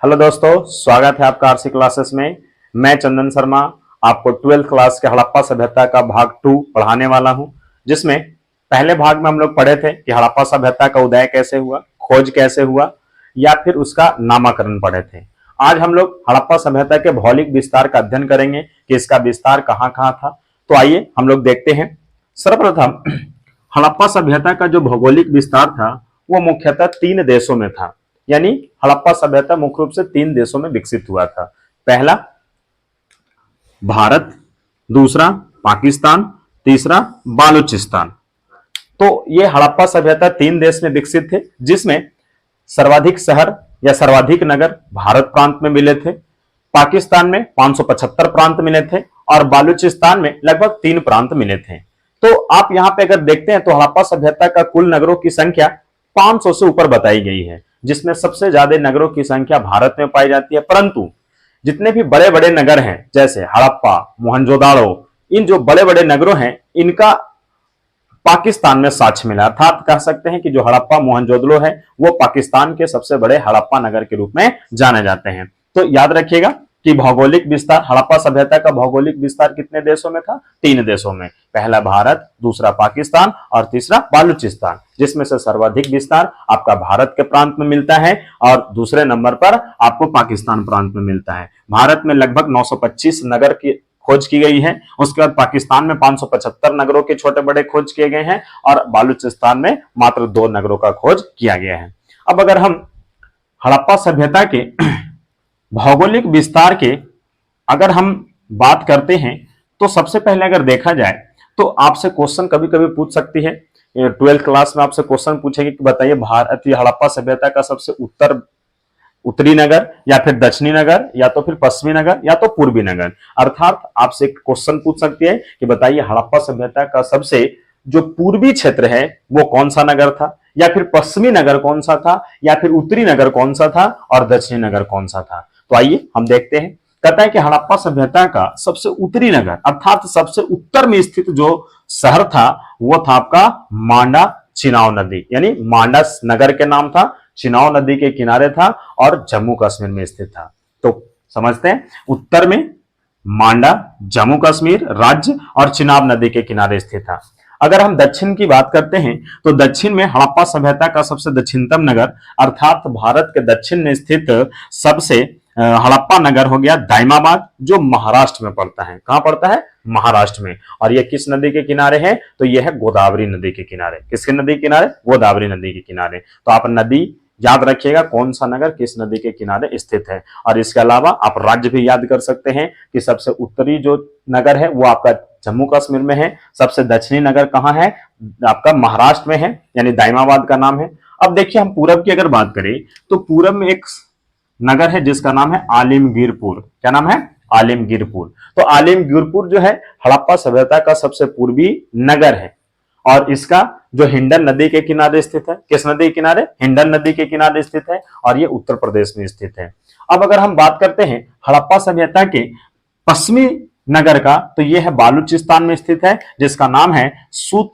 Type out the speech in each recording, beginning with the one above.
Hello दोस्तों, स्वागत है आपका आरसी क्लासेस में। मैं चंदन शर्मा आपको 12th क्लास के हड़प्पा सभ्यता का भाग 2 पढ़ाने वाला हूं, जिसमें पहले भाग में हम लोग पढ़े थे कि हड़प्पा सभ्यता का उदय कैसे हुआ, खोज कैसे हुआ या फिर उसका नामकरण पढ़े थे। आज हम लोग हड़प्पा सभ्यता के भौगोलिक विस्तार का अध्ययन करेंगे कि इसका विस्तार कहाँ कहाँ था। तो आइए हम लोग देखते हैं। सर्वप्रथम हड़प्पा सभ्यता का जो भौगोलिक विस्तार था वो मुख्यतः 3 देशों में था। यानी हड़प्पा सभ्यता मुख्य रूप से 3 देशों में विकसित हुआ था। पहला भारत, दूसरा पाकिस्तान, तीसरा बालूचिस्तान। तो ये हड़प्पा सभ्यता 3 देश में विकसित थे, जिसमें सर्वाधिक शहर या सर्वाधिक नगर भारत प्रांत में मिले थे। पाकिस्तान में 575 प्रांत मिले थे और बालूचिस्तान में लगभग 3 प्रांत मिले थे। तो आप यहां पे अगर देखते हैं तो हड़प्पा सभ्यता का कुल नगरों की संख्या 500 से ऊपर बताई गई है, जिसमें सबसे ज्यादा नगरों की संख्या भारत में पाई जाती है। परंतु जितने भी बड़े बड़े नगर हैं जैसे हड़प्पा, मोहनजोदाड़ो, इन जो बड़े बड़े नगरों हैं इनका पाकिस्तान में साक्ष्य मिला। अर्थात कह सकते हैं कि जो हड़प्पा मोहनजोदड़ो है वो पाकिस्तान के सबसे बड़े हड़प्पा नगर के रूप में जाने जाते हैं। तो याद रखिएगा कि भौगोलिक विस्तार, हड़प्पा सभ्यता का भौगोलिक विस्तार कितने देशों में था? 3 देशों में। पहला भारत, दूसरा पाकिस्तान और तीसरा बालूचिस्तान, जिसमें से सर्वाधिक विस्तार आपका भारत के प्रांत में मिलता है और दूसरे नंबर पर आपको पाकिस्तान प्रांत में मिलता है। भारत में लगभग 925 नगर की खोज की गई है। उसके बाद पाकिस्तान में 575 नगरों के छोटे बड़े खोज किए गए हैं और बालूचिस्तान में मात्र 2 नगरों का खोज किया गया है। अब अगर हम हड़प्पा सभ्यता के भौगोलिक विस्तार के अगर हम बात करते हैं तो सबसे पहले अगर देखा जाए तो आपसे क्वेश्चन कभी कभी पूछ सकती है, 12th क्लास में आपसे क्वेश्चन पूछेगी कि बताइए भारतीय हड़प्पा सभ्यता का सबसे उत्तरी नगर या फिर दक्षिणी नगर या तो फिर पश्चिमी नगर या तो पूर्वी नगर। अर्थात आपसे क्वेश्चन पूछ सकती है कि बताइए हड़प्पा सभ्यता का सबसे जो पूर्वी क्षेत्र है वो कौन सा नगर था, या फिर पश्चिमी नगर कौन सा था, या फिर उत्तरी नगर कौन सा था और दक्षिणी नगर कौन सा था। तो आइए हम देखते हैं। कहता है कि हड़प्पा सभ्यता का सबसे उत्तरी नगर अर्थात सबसे उत्तर में स्थित जो शहर था वो था आपका मांडा चिनाव नदी, यानी मांडा नगर के नाम था, चिनाव नदी के किनारे था और जम्मू कश्मीर में स्थित था। तो समझते हैं, उत्तर में मांडा जम्मू कश्मीर राज्य और चिनाब नदी के किनारे स्थित था। अगर हम दक्षिण की बात करते हैं तो दक्षिण में हड़प्पा सभ्यता का सबसे दक्षिणतम नगर अर्थात भारत के दक्षिण में स्थित सबसे हड़प्पा नगर हो गया दाइमाबाद, जो महाराष्ट्र में पड़ता है। कहां पड़ता है? महाराष्ट्र में। और यह किस नदी के किनारे है? तो यह है गोदावरी नदी के किनारे। किसके नदी के किनारे? गोदावरी नदी के किनारे। तो आप नदी याद रखिएगा, कौन सा नगर किस नदी के किनारे स्थित है। और इसके अलावा आप राज्य भी याद कर सकते हैं कि सबसे उत्तरी जो नगर है वो आपका जम्मू कश्मीर में है, सबसे दक्षिणी नगर कहां है? आपका महाराष्ट्र में है, यानी दाइमाबाद का नाम है। अब देखिए हम पूरब की अगर बात करें तो पूरब में एक नगर है जिसका नाम है आलिमगीरपुर। क्या नाम है? आलिमगीरपुर। तो आलिमगीरपुर जो है हड़प्पा सभ्यता का सबसे पूर्वी नगर है और इसका जो हिंडन नदी के किनारे स्थित है। किस नदी के किनारे? हिंडन नदी के किनारे स्थित है और ये उत्तर प्रदेश में स्थित है। अब अगर हम बात करते हैं हड़प्पा सभ्यता के पश्चिमी नगर का तो यह है बालूचिस्तान में स्थित है, जिसका नाम है सूत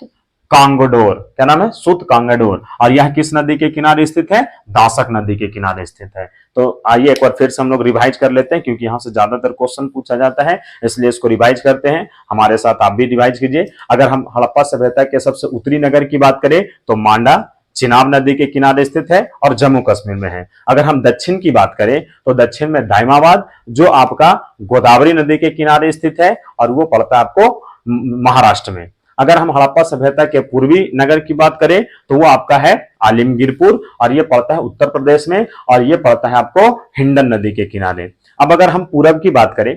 कांगडोर। क्या नाम है? सूत कांगडोर। और यह किस नदी के किनारे स्थित है? दासक नदी के किनारे स्थित है। तो आइए एक बार फिर से हम लोग रिवाइज कर लेते हैं, क्योंकि यहां से ज्यादातर क्वेश्चन पूछा जाता है, इसलिए इसको रिवाइज करते हैं। हमारे साथ आप भी रिवाइज कीजिए। अगर हम हड़प्पा सभ्यता के सबसे उत्तरी नगर की बात करें तो मांडा चिनाब नदी के किनारे स्थित है और जम्मू कश्मीर में है। अगर हम दक्षिण की बात करें तो दक्षिण में दाइमाबाद जो आपका गोदावरी नदी के किनारे स्थित है और वो पड़ता है आपको महाराष्ट्र में। अगर हम हड़प्पा सभ्यता के पूर्वी नगर की बात करें तो वो आपका है आलिमगीरपुर और ये पड़ता है उत्तर प्रदेश में और ये पड़ता है आपको हिंडन नदी के किनारे। अब अगर हम पूरब की बात करें,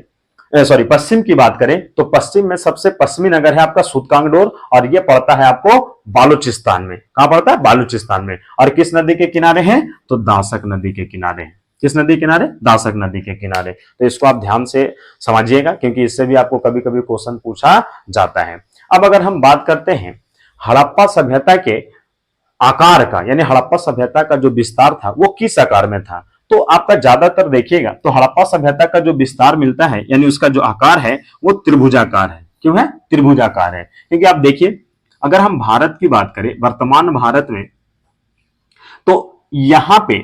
पश्चिम की बात करें तो पश्चिम में सबसे पश्चिमी नगर है आपका सूतकांगडोर और ये पड़ता है आपको बालूचिस्तान में। कहां पड़ता है? बालूचिस्तान में। और किस नदी के किनारे है? तो दासक नदी के किनारे है। किस नदी किनारे? दासक नदी के किनारे। तो इसको आप ध्यान से समझिएगा, क्योंकि इससे भी आपको कभी कभी क्वेश्चन पूछा जाता है। अब अगर हम बात करते हैं हड़प्पा सभ्यता के आकार का, यानी हड़प्पा सभ्यता का जो विस्तार था वो किस आकार में था, तो आपका ज्यादातर देखिएगा तो हड़प्पा सभ्यता का जो विस्तार मिलता है यानी उसका जो आकार है वो त्रिभुजाकार है। क्यों है? त्रिभुजाकार है क्योंकि आप देखिए अगर हम भारत की बात करें, वर्तमान भारत में, तो यहां पे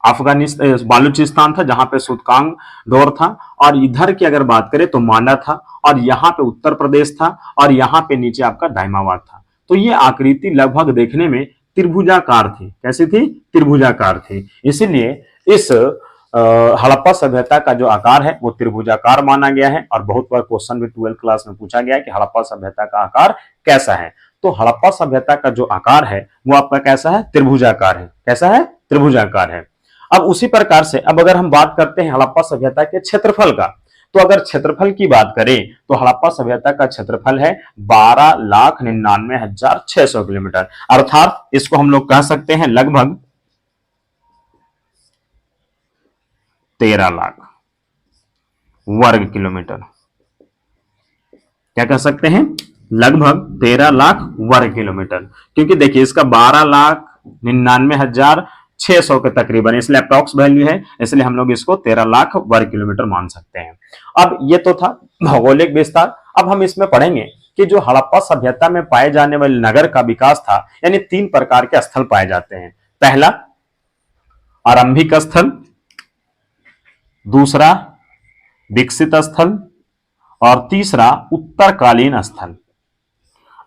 अफगानिस्तान बालूचिस्तान था जहां पे सुतकांग डोर था, और इधर की अगर बात करें तो मांडा था, और यहाँ पे उत्तर प्रदेश था, और यहाँ पे नीचे आपका दाइमावाद था। तो ये आकृति लगभग देखने में त्रिभुजाकार थी। कैसी थी? त्रिभुजाकार थी। इसीलिए इस हड़प्पा सभ्यता का जो आकार है वो त्रिभुजाकार माना गया है, और बहुत बार क्वेश्चन भी 12th क्लास में पूछा गया है कि हड़प्पा सभ्यता का आकार कैसा है। तो हड़प्पा सभ्यता का जो आकार है वो आपका कैसा है? त्रिभुजाकार है। कैसा है? त्रिभुजाकार है। अब उसी प्रकार से अब अगर हम बात करते हैं हड़प्पा सभ्यता के क्षेत्रफल का, तो अगर क्षेत्रफल की बात करें तो हड़प्पा सभ्यता का क्षेत्रफल है 12,99,600 किलोमीटर, अर्थात इसको हम लोग कह सकते हैं लगभग 13 लाख वर्ग किलोमीटर। क्या कह सकते हैं? लगभग 13 लाख वर्ग किलोमीटर, क्योंकि देखिए इसका 12,99,600 के तकरीबन, इसलिए अप्रॉक्स वैल्यू है, इसलिए हम लोग इसको 13 लाख वर्ग किलोमीटर मान सकते हैं। अब ये तो था भौगोलिक विस्तार। अब हम इसमें पढ़ेंगे कि जो हड़प्पा सभ्यता में पाए जाने वाले नगर का विकास था, यानी 3 प्रकार के स्थल पाए जाते हैं। पहला आरंभिक स्थल, दूसरा विकसित स्थल, और तीसरा उत्तरकालीन स्थल।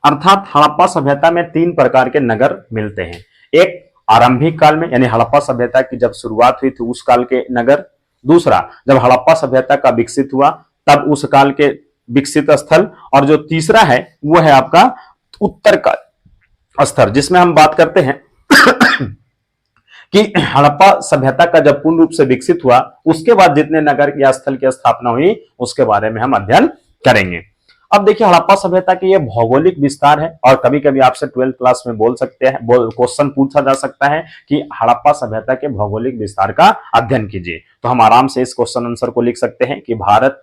अर्थात हड़प्पा सभ्यता में 3 प्रकार के नगर मिलते हैं। एक आरंभिक काल में, यानी हड़प्पा सभ्यता की जब शुरुआत हुई थी उस काल के नगर। दूसरा जब हड़प्पा सभ्यता का विकसित हुआ तब उस काल के विकसित स्थल। और जो तीसरा है वो है आपका उत्तर का स्तर, जिसमें हम बात करते हैं कि हड़प्पा सभ्यता का जब पूर्ण रूप से विकसित हुआ उसके बाद जितने नगर या स्थल की स्थापना हुई उसके बारे में हम अध्ययन करेंगे। अब देखिए हड़प्पा सभ्यता की ये भौगोलिक विस्तार है, और कभी कभी आपसे 12th क्लास में बोल सकते हैं, क्वेश्चन पूछा जा सकता है कि हड़प्पा सभ्यता के भौगोलिक विस्तार का अध्ययन कीजिए। तो हम आराम से इस क्वेश्चन आंसर को लिख सकते हैं कि भारत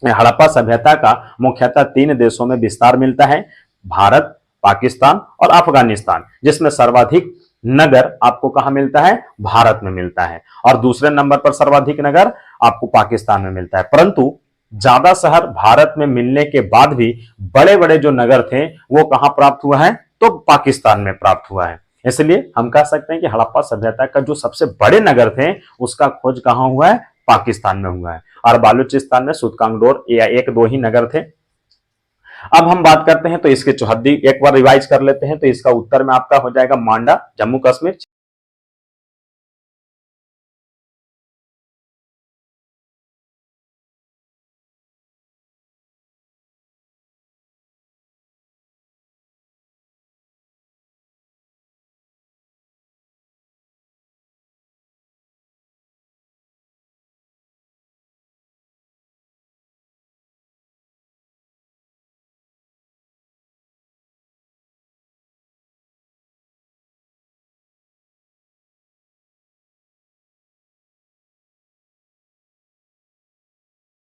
हड़प्पा सभ्यता का मुख्यतः 3 देशों में विस्तार मिलता है, भारत, पाकिस्तान और अफगानिस्तान, जिसमें सर्वाधिक नगर आपको कहां मिलता है? भारत में मिलता है, और दूसरे नंबर पर सर्वाधिक नगर आपको पाकिस्तान में मिलता है। परंतु ज्यादा शहर भारत में मिलने के बाद भी बड़े बड़े जो नगर थे वो कहां प्राप्त हुआ है? तो पाकिस्तान में प्राप्त हुआ है। इसलिए हम कह सकते हैं कि हड़प्पा सभ्यता का जो सबसे बड़े नगर थे उसका खोज कहां हुआ है? पाकिस्तान में हुआ है, और बालूचिस्तान में सुतकांगडोर या 1-2 ही नगर थे। अब हम बात करते हैं तो इसके चौहद्दी एक बार रिवाइज कर लेते हैं। तो इसका उत्तर में आपका हो जाएगा मांडा, जम्मू कश्मीर